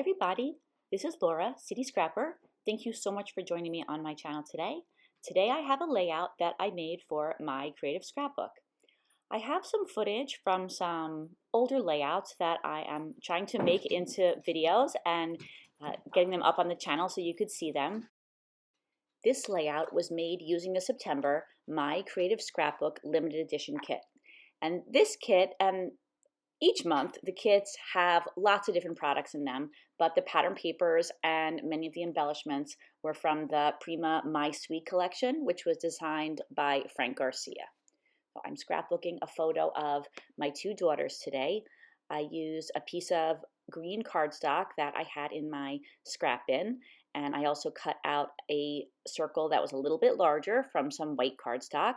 everybody, this is Laura, City Scrapper. Thank you so much for joining me on my channel today. Today I have a layout that I made for my creative scrapbook. I have some footage from some older layouts that I am trying to make into videos and getting them up on the channel so you could see them. This layout was made using the September My Creative Scrapbook limited edition kit. And this kit, each month, the kits have lots of different products in them, but the pattern papers and many of the embellishments were from the Prima My Sweet collection, which was designed by Frank Garcia. So I'm scrapbooking a photo of my two daughters today. I used a piece of green cardstock that I had in my scrap bin, and I also cut out a circle that was a little bit larger from some white cardstock,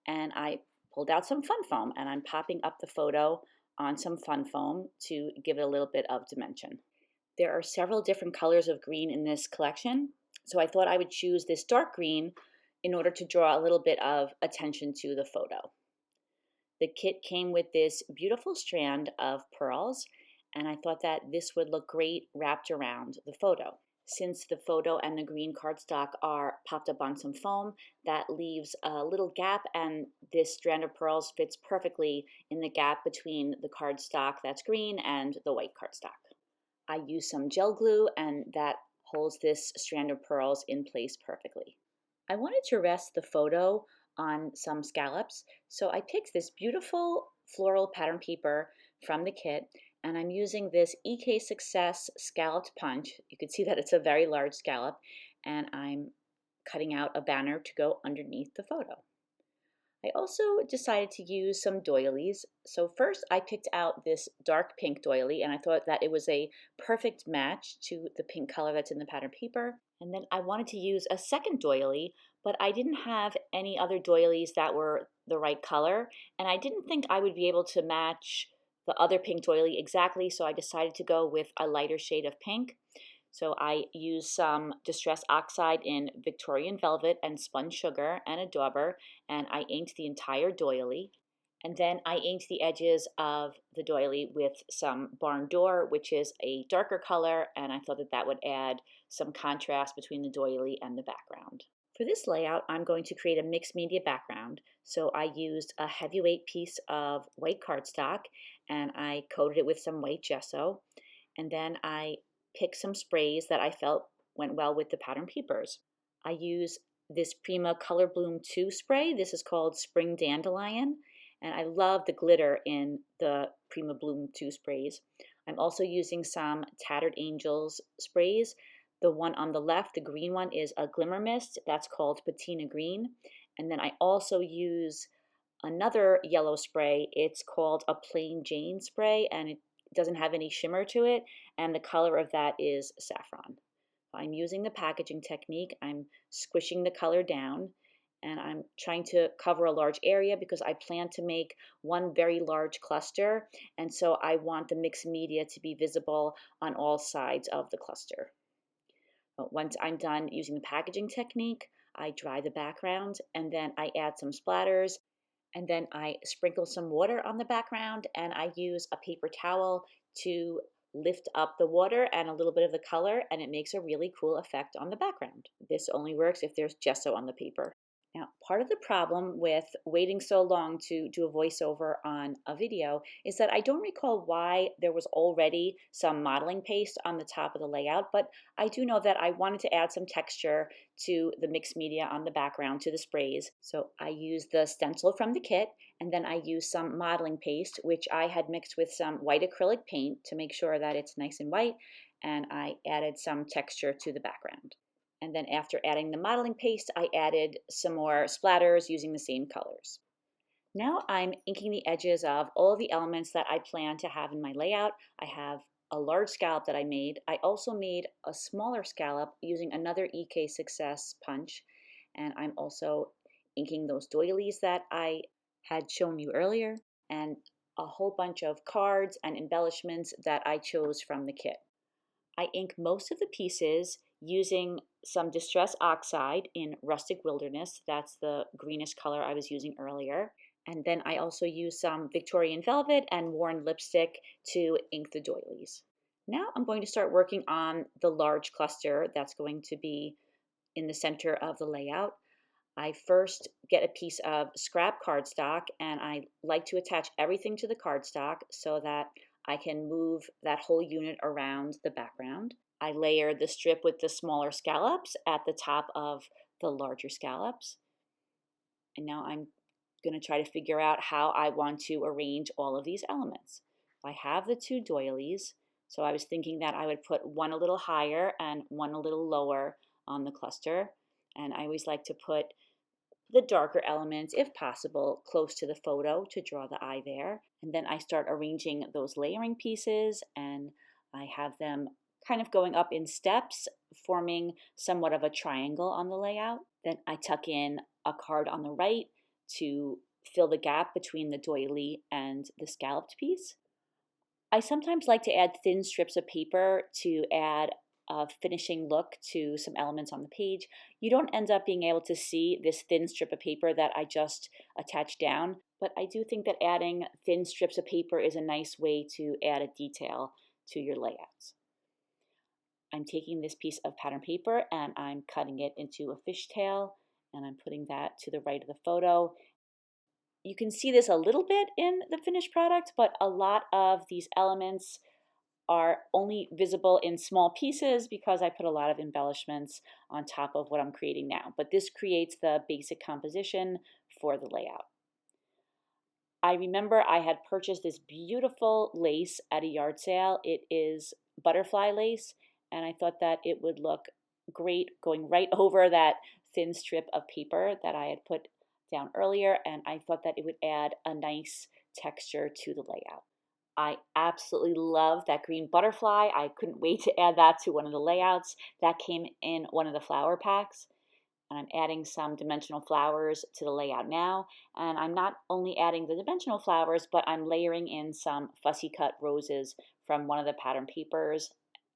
and I pulled out some fun foam, and I'm popping up the photo on some fun foam to give it a little bit of dimension. There are several different colors of green in this collection, so I thought I would choose this dark green in order to draw a little bit of attention to the photo. The kit came with this beautiful strand of pearls, and I thought that this would look great wrapped around the photo. Since the photo and the green cardstock are popped up on some foam, that leaves a little gap, and this strand of pearls fits perfectly in the gap between the cardstock that's green and the white cardstock. I used some gel glue, and that holds this strand of pearls in place perfectly. I wanted to rest the photo on some scallops, so I picked this beautiful floral pattern paper from the kit, and I'm using this EK Success scalloped punch. You can see that it's a very large scallop, and I'm cutting out a banner to go underneath the photo. I also decided to use some doilies. So first I picked out this dark pink doily, and I thought that it was a perfect match to the pink color that's in the pattern paper. And then I wanted to use a second doily, but I didn't have any other doilies that were the right color, and I didn't think I would be able to match the other pink doily exactly, so I decided to go with a lighter shade of pink. So I used some distress oxide in Victorian velvet and spun sugar and a dauber, and I inked the entire doily. And then I inked the edges of the doily with some barn door, which is a darker color, and I thought that that would add some contrast between the doily and the background. For this layout, I'm going to create a mixed media background. So I used a heavyweight piece of white cardstock, and I coated it with some white gesso. And then I picked some sprays that I felt went well with the pattern papers. I use this Prima Color Bloom 2 spray. This is called Spring Dandelion, and I love the glitter in the Prima Bloom 2 sprays. I'm also using some Tattered Angels sprays. The one on the left, the green one, is a glimmer mist. That's called Patina Green. And then I also use another yellow spray. It's called a Plain Jane spray, and it doesn't have any shimmer to it, and the color of that is saffron. I'm using the packaging technique. I'm squishing the color down, and I'm trying to cover a large area because I plan to make one very large cluster, and so I want the mixed media to be visible on all sides of the cluster. Once I'm done using the packaging technique, I dry the background, and then I add some splatters, and then I sprinkle some water on the background, and I use a paper towel to lift up the water and a little bit of the color, and it makes a really cool effect on the background. This only works if there's gesso on the paper. Now, part of the problem with waiting so long to do a voiceover on a video is that I don't recall why there was already some modeling paste on the top of the layout, but I do know that I wanted to add some texture to the mixed media on the background, to the sprays. So I used the stencil from the kit, and then I used some modeling paste, which I had mixed with some white acrylic paint to make sure that it's nice and white, and I added some texture to the background. And then after adding the modeling paste, I added some more splatters using the same colors. Now I'm inking the edges of all the elements that I plan to have in my layout. I have a large scallop that I made. I also made a smaller scallop using another EK Success punch. And I'm also inking those doilies that I had shown you earlier, and a whole bunch of cards and embellishments that I chose from the kit. I ink most of the pieces using some Distress Oxide in Rustic Wilderness. That's the greenish color I was using earlier. And then I also use some Victorian velvet and worn lipstick to ink the doilies. Now I'm going to start working on the large cluster that's going to be in the center of the layout. I first get a piece of scrap cardstock, and I like to attach everything to the cardstock so that I can move that whole unit around the background. I layer the strip with the smaller scallops at the top of the larger scallops. And now I'm going to try to figure out how I want to arrange all of these elements. I have the two doilies, so I was thinking that I would put one a little higher and one a little lower on the cluster. And I always like to put the darker elements, if possible, close to the photo to draw the eye there. And then I start arranging those layering pieces, and I have them kind of going up in steps, forming somewhat of a triangle on the layout. Then I tuck in a card on the right to fill the gap between the doily and the scalloped piece. I sometimes like to add thin strips of paper to add a finishing look to some elements on the page. You don't end up being able to see this thin strip of paper that I just attached down, but I do think that adding thin strips of paper is a nice way to add a detail to your layouts. I'm taking this piece of pattern paper and I'm cutting it into a fishtail, and I'm putting that to the right of the photo. You can see this a little bit in the finished product, but a lot of these elements are only visible in small pieces because I put a lot of embellishments on top of what I'm creating now. But this creates the basic composition for the layout. I remember I had purchased this beautiful lace at a yard sale. It is butterfly lace, and I thought that it would look great going right over that thin strip of paper that I had put down earlier, and I thought that it would add a nice texture to the layout. I absolutely love that green butterfly. I couldn't wait to add that to one of the layouts. That came in one of the flower packs. And I'm adding some dimensional flowers to the layout now. And I'm not only adding the dimensional flowers, but I'm layering in some fussy cut roses from one of the pattern papers.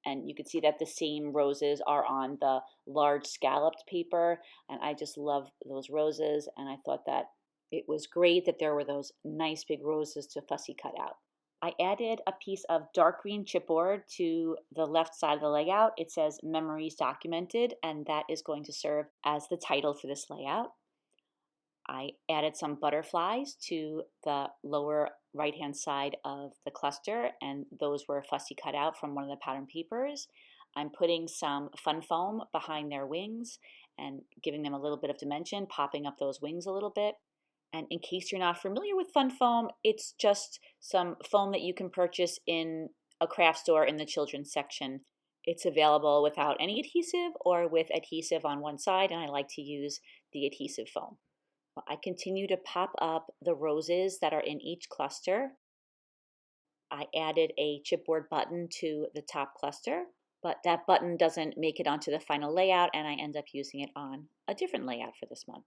And you can see that the same roses are on the large scalloped paper. And I just love those roses. And I thought that it was great that there were those nice big roses to fussy cut out. I added a piece of dark green chipboard to the left side of the layout. It says Memories Documented, and that is going to serve as the title for this layout. I added some butterflies to the lower right-hand side of the cluster, and those were fussy cut out from one of the pattern papers. I'm putting some fun foam behind their wings and giving them a little bit of dimension, popping up those wings a little bit. And in case you're not familiar with fun foam, it's just some foam that you can purchase in a craft store in the children's section. It's available without any adhesive or with adhesive on one side, and I like to use the adhesive foam. I continue to pop up the roses that are in each cluster. I added a chipboard button to the top cluster, but that button doesn't make it onto the final layout, and I end up using it on a different layout for this month.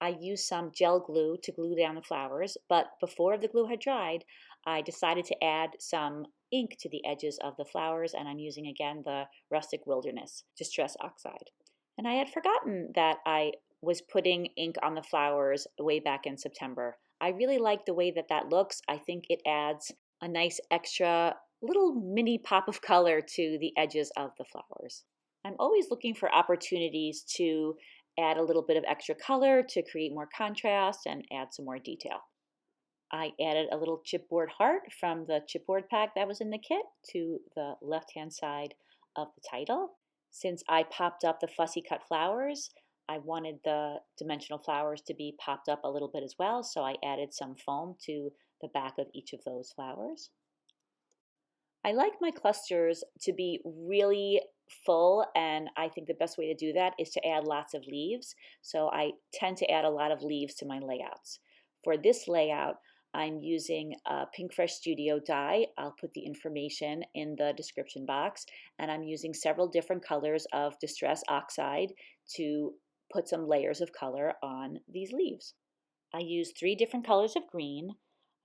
I used some gel glue to glue down the flowers, but before the glue had dried, I decided to add some ink to the edges of the flowers, and I'm using again the Rustic Wilderness Distress Oxide. And I had forgotten that I was putting ink on the flowers way back in September. I really like the way that that looks. I think it adds a nice extra little mini pop of color to the edges of the flowers. I'm always looking for opportunities to add a little bit of extra color to create more contrast and add some more detail. I added a little chipboard heart from the chipboard pack that was in the kit to the left-hand side of the title. Since I popped up the fussy cut flowers, I wanted the dimensional flowers to be popped up a little bit as well, so I added some foam to the back of each of those flowers. I like my clusters to be really full, and I think the best way to do that is to add lots of leaves. So I tend to add a lot of leaves to my layouts. For this layout, I'm using a Pinkfresh Studio die. I'll put the information in the description box, and I'm using several different colors of Distress Oxide to put some layers of color on these leaves. I used 3 different colors of green.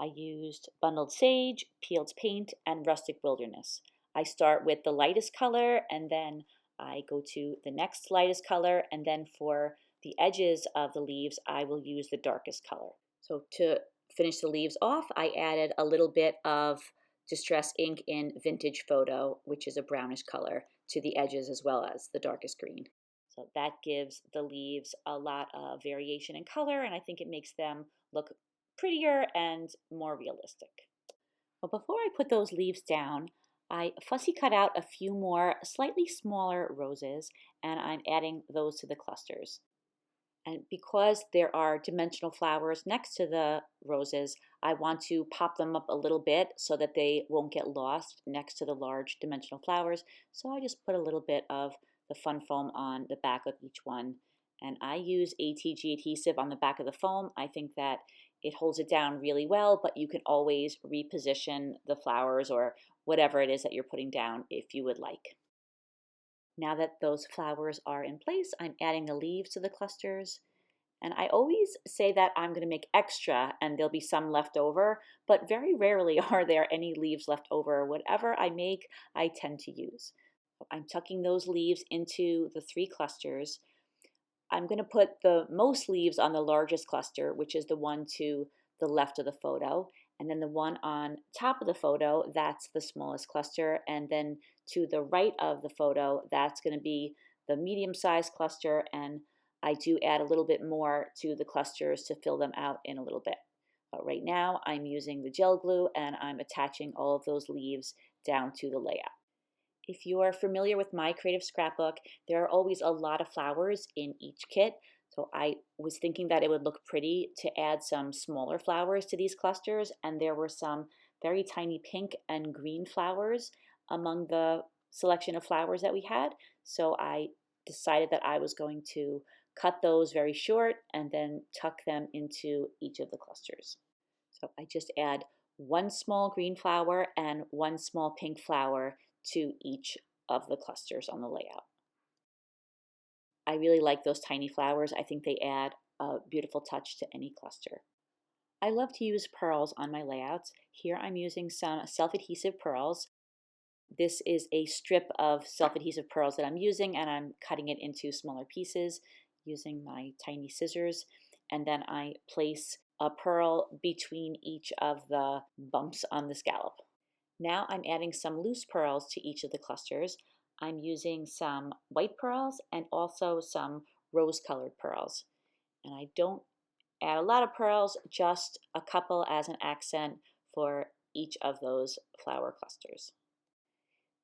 I used Bundled Sage, Peeled Paint, and Rustic Wilderness. I start with the lightest color, and then I go to the next lightest color, and then for the edges of the leaves, I will use the darkest color. So to finish the leaves off, I added a little bit of Distress ink in Vintage Photo, which is a brownish color, to the edges as well as the darkest green. So that gives the leaves a lot of variation in color, and I think it makes them look prettier and more realistic. But before I put those leaves down, I fussy cut out a few more slightly smaller roses, and I'm adding those to the clusters. And because there are dimensional flowers next to the roses, I want to pop them up a little bit so that they won't get lost next to the large dimensional flowers. So I just put a little bit of the fun foam on the back of each one. And I use ATG adhesive on the back of the foam. I think that it holds it down really well, but you can always reposition the flowers or whatever it is that you're putting down if you would like. Now that those flowers are in place, I'm adding the leaves to the clusters. And I always say that I'm going to make extra and there'll be some left over, but very rarely are there any leaves left over. Whatever I make, I tend to use. I'm tucking those leaves into the 3 clusters. I'm going to put the most leaves on the largest cluster, which is the one to the left of the photo. And then the one on top of the photo, that's the smallest cluster. And then to the right of the photo, that's going to be the medium-sized cluster. And I do add a little bit more to the clusters to fill them out in a little bit. But right now, I'm using the gel glue and I'm attaching all of those leaves down to the layout. If you're familiar with my creative scrapbook, there are always a lot of flowers in each kit. So I was thinking that it would look pretty to add some smaller flowers to these clusters, and there were some very tiny pink and green flowers among the selection of flowers that we had. So I decided that I was going to cut those very short and then tuck them into each of the clusters. So I just add one small green flower and one small pink flower to each of the clusters on the layout. I really like those tiny flowers. I think they add a beautiful touch to any cluster. I love to use pearls on my layouts. Here I'm using some self-adhesive pearls. This is a strip of self-adhesive pearls that I'm using, and I'm cutting it into smaller pieces using my tiny scissors. And then I place a pearl between each of the bumps on the scallop. Now I'm adding some loose pearls to each of the clusters. I'm using some white pearls and also some rose-colored pearls. And I don't add a lot of pearls, just a couple as an accent for each of those flower clusters.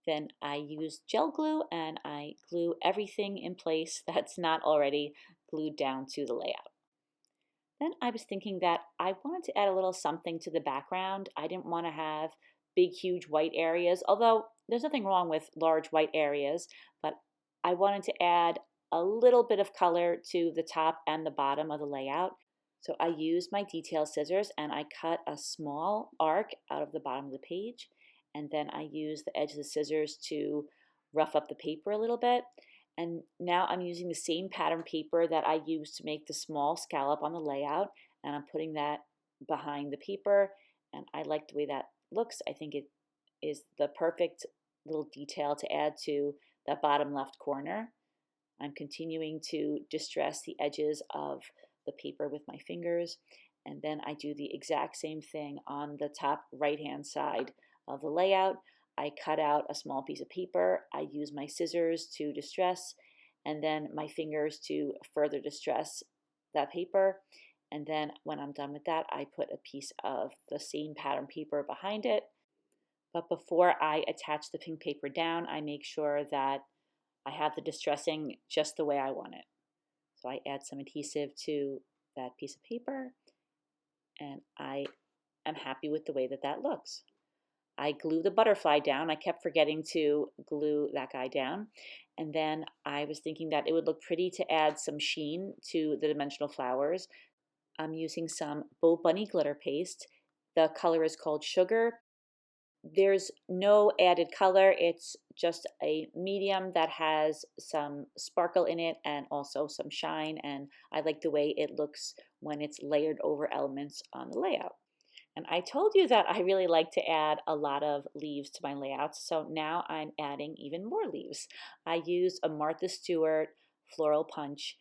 Then I use gel glue and I glue everything in place that's not already glued down to the layout. Then I was thinking that I wanted to add a little something to the background. I didn't want to have big, huge white areas, although there's nothing wrong with large white areas, but I wanted to add a little bit of color to the top and the bottom of the layout. So I used my detail scissors and I cut a small arc out of the bottom of the page, and then I used the edge of the scissors to rough up the paper a little bit. And now I'm using the same pattern paper that I used to make the small scallop on the layout, and I'm putting that behind the paper, and I like the way that looks. I think it is the perfect little detail to add to that bottom left corner. I'm continuing to distress the edges of the paper with my fingers, and then I do the exact same thing on the top right hand side of the layout. I cut out a small piece of paper, I use my scissors to distress, and then my fingers to further distress that paper. And then when I'm done with that, I put a piece of the same pattern paper behind it. But before I attach the pink paper down, I make sure that I have the distressing just the way I want it. So I add some adhesive to that piece of paper, and I am happy with the way that that looks. I glue the butterfly down. I kept forgetting to glue that guy down. And then I was thinking that it would look pretty to add some sheen to the dimensional flowers. I'm using some Bo Bunny glitter paste. The color is called Sugar. There's no added color. It's just a medium that has some sparkle in it and also some shine. And I like the way it looks when it's layered over elements on the layout. And I told you that I really like to add a lot of leaves to my layouts, so now I'm adding even more leaves. I used a Martha Stewart floral punch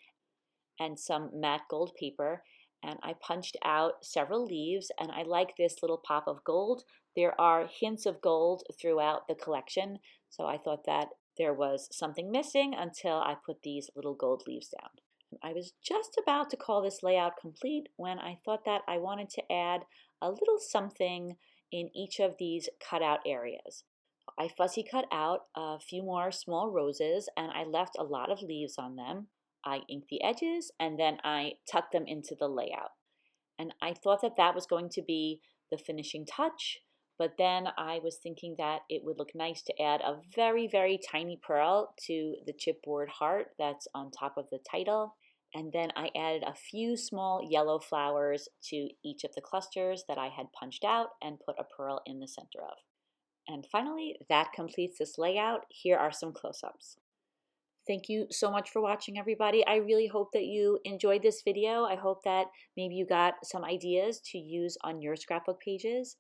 and some matte gold paper, and I punched out several leaves, and I like this little pop of gold There are hints of gold throughout the collection, so I thought that there was something missing until I put these little gold leaves down. I was just about to call this layout complete when I thought that I wanted to add a little something in each of these cutout areas. I fussy cut out a few more small roses and I left a lot of leaves on them. I inked the edges and then I tucked them into the layout. And I thought that that was going to be the finishing touch, but then I was thinking that it would look nice to add a very, very tiny pearl to the chipboard heart that's on top of the title. And then I added a few small yellow flowers to each of the clusters that I had punched out and put a pearl in the center of. And finally, that completes this layout. Here are some close-ups. Thank you so much for watching, everybody. I really hope that you enjoyed this video. I hope that maybe you got some ideas to use on your scrapbook pages.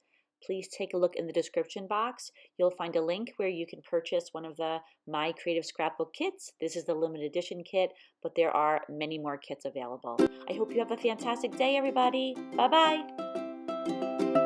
Please take a look in the description box. You'll find a link where you can purchase one of the My Creative Scrapbook kits. This is the limited edition kit, but there are many more kits available. I hope you have a fantastic day, everybody. Bye-bye.